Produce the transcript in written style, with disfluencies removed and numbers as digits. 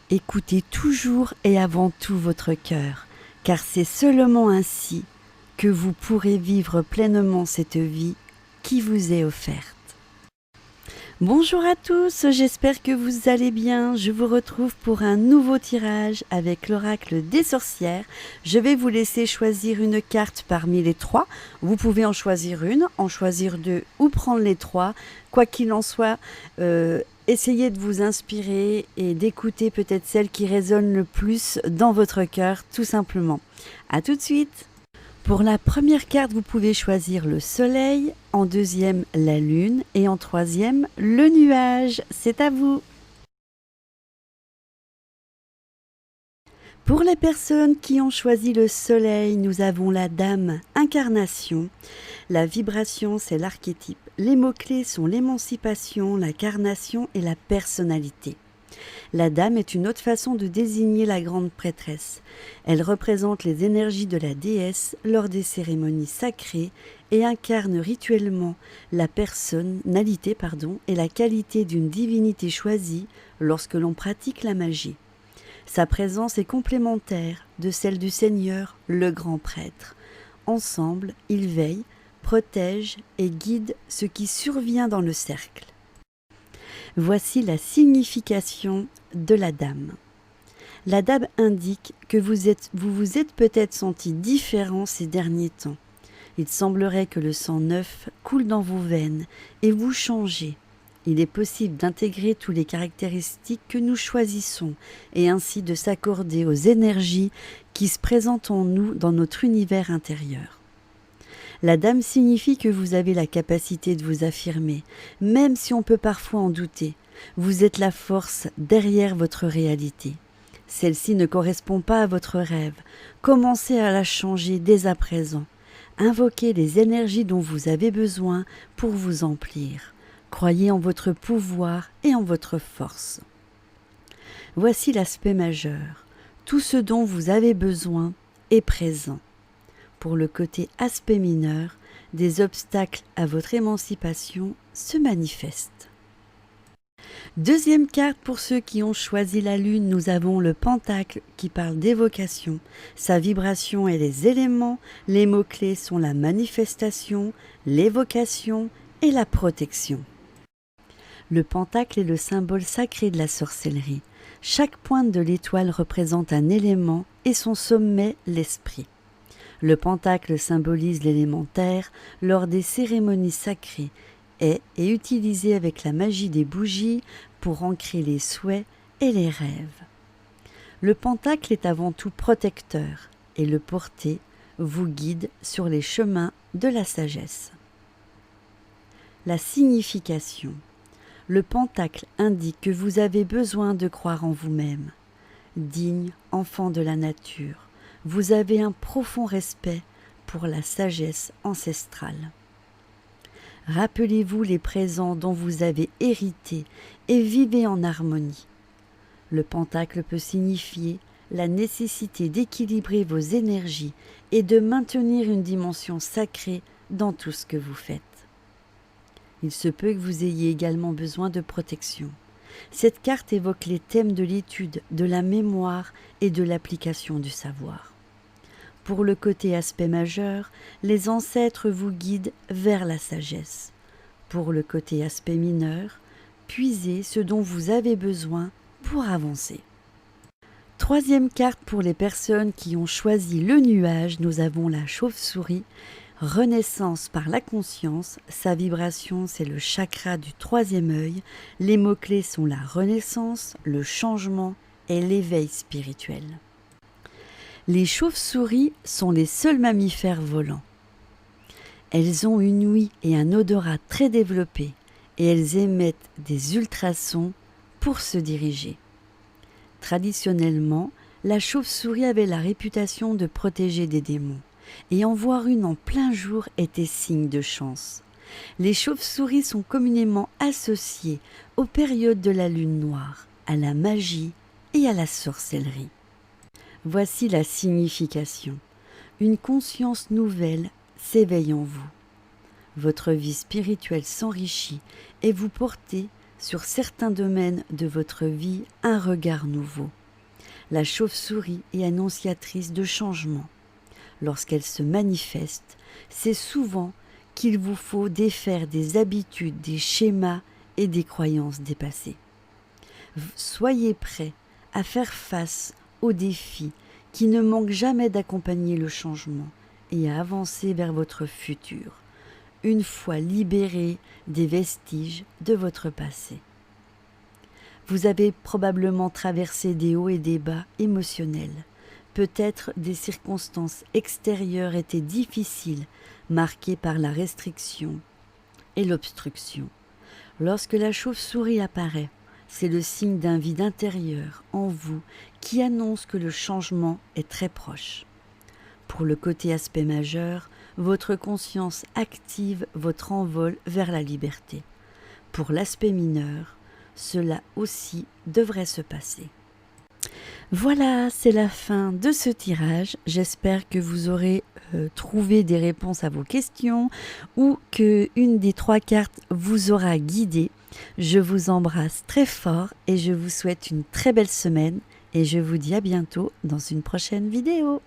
Écoutez toujours et avant tout votre cœur, car c'est seulement ainsi que vous pourrez vivre pleinement cette vie qui vous est offerte. Bonjour à tous, j'espère que vous allez bien. Je vous retrouve pour un nouveau tirage avec l'oracle des sorcières. Je vais vous laisser choisir une carte parmi les trois. Vous pouvez en choisir une, en choisir deux ou prendre les trois. Quoi qu'il en soit, essayez de vous inspirer et d'écouter peut-être celle qui résonne le plus dans votre cœur, tout simplement. À tout de suite! Pour la première carte, vous pouvez choisir le soleil, en deuxième la lune et en troisième le nuage. C'est à vous. Pour les personnes qui ont choisi le soleil, nous avons la dame incarnation. La vibration, c'est l'archétype. Les mots-clés sont l'émancipation, la carnation et la personnalité. La dame est une autre façon de désigner la grande prêtresse. Elle représente les énergies de la déesse lors des cérémonies sacrées et incarne rituellement la personnalité et la qualité d'une divinité choisie lorsque l'on pratique la magie. Sa présence est complémentaire de celle du Seigneur, le grand prêtre. Ensemble, ils veillent, protègent et guident ce qui survient dans le cercle. Voici la signification de la dame. La dame indique que vous vous êtes peut-être senti différent ces derniers temps. Il semblerait que le sang neuf coule dans vos veines et vous changez. Il est possible d'intégrer toutes les caractéristiques que nous choisissons et ainsi de s'accorder aux énergies qui se présentent en nous dans notre univers intérieur. La dame signifie que vous avez la capacité de vous affirmer, même si on peut parfois en douter. Vous êtes la force derrière votre réalité. Celle-ci ne correspond pas à votre rêve. Commencez à la changer dès à présent. Invoquez les énergies dont vous avez besoin pour vous emplir. Croyez en votre pouvoir et en votre force. Voici l'aspect majeur. Tout ce dont vous avez besoin est présent. Pour le côté aspect mineur, des obstacles à votre émancipation se manifestent. Deuxième carte pour ceux qui ont choisi la lune, nous avons le pentacle qui parle d'évocation. Sa vibration est les éléments, les mots-clés sont la manifestation, l'évocation et la protection. Le pentacle est le symbole sacré de la sorcellerie. Chaque pointe de l'étoile représente un élément et son sommet l'esprit. Le pentacle symbolise l'élémentaire lors des cérémonies sacrées et est utilisé avec la magie des bougies pour ancrer les souhaits et les rêves. Le pentacle est avant tout protecteur et le porter vous guide sur les chemins de la sagesse. La signification. Le pentacle indique que vous avez besoin de croire en vous-même. Digne enfant de la nature, vous avez un profond respect pour la sagesse ancestrale. Rappelez-vous les présents dont vous avez hérité et vivez en harmonie. Le pentacle peut signifier la nécessité d'équilibrer vos énergies et de maintenir une dimension sacrée dans tout ce que vous faites. Il se peut que vous ayez également besoin de protection. Cette carte évoque les thèmes de l'étude, de la mémoire et de l'application du savoir. Pour le côté aspect majeur, les ancêtres vous guident vers la sagesse. Pour le côté aspect mineur, puisez ce dont vous avez besoin pour avancer. Troisième carte pour les personnes qui ont choisi le nuage, nous avons la chauve-souris. Renaissance par la conscience, sa vibration c'est le chakra du troisième œil. Les mots-clés sont la renaissance, le changement et l'éveil spirituel. Les chauves-souris sont les seuls mammifères volants. Elles ont une ouïe et un odorat très développés et elles émettent des ultrasons pour se diriger. Traditionnellement, la chauve-souris avait la réputation de protéger des démons et en voir une en plein jour était signe de chance. Les chauves-souris sont communément associées aux périodes de la lune noire, à la magie et à la sorcellerie. Voici la signification. Une conscience nouvelle s'éveille en vous. Votre vie spirituelle s'enrichit et vous portez sur certains domaines de votre vie un regard nouveau. La chauve-souris est annonciatrice de changement. Lorsqu'elle se manifeste, c'est souvent qu'il vous faut défaire des habitudes, des schémas et des croyances dépassées. Soyez prêts à faire face aux défis qui ne manquent jamais d'accompagner le changement et à avancer vers votre futur, une fois libérés des vestiges de votre passé. Vous avez probablement traversé des hauts et des bas émotionnels. Peut-être des circonstances extérieures étaient difficiles, marquées par la restriction et l'obstruction. Lorsque la chauve-souris apparaît, c'est le signe d'un vide intérieur en vous qui annonce que le changement est très proche. Pour le côté aspect majeur, votre conscience active votre envol vers la liberté. Pour l'aspect mineur, cela aussi devrait se passer. Voilà, c'est la fin de ce tirage. J'espère que vous aurez trouvé des réponses à vos questions ou que une des 3 cartes vous aura guidé. Je vous embrasse très fort et je vous souhaite une très belle semaine et je vous dis à bientôt dans une prochaine vidéo.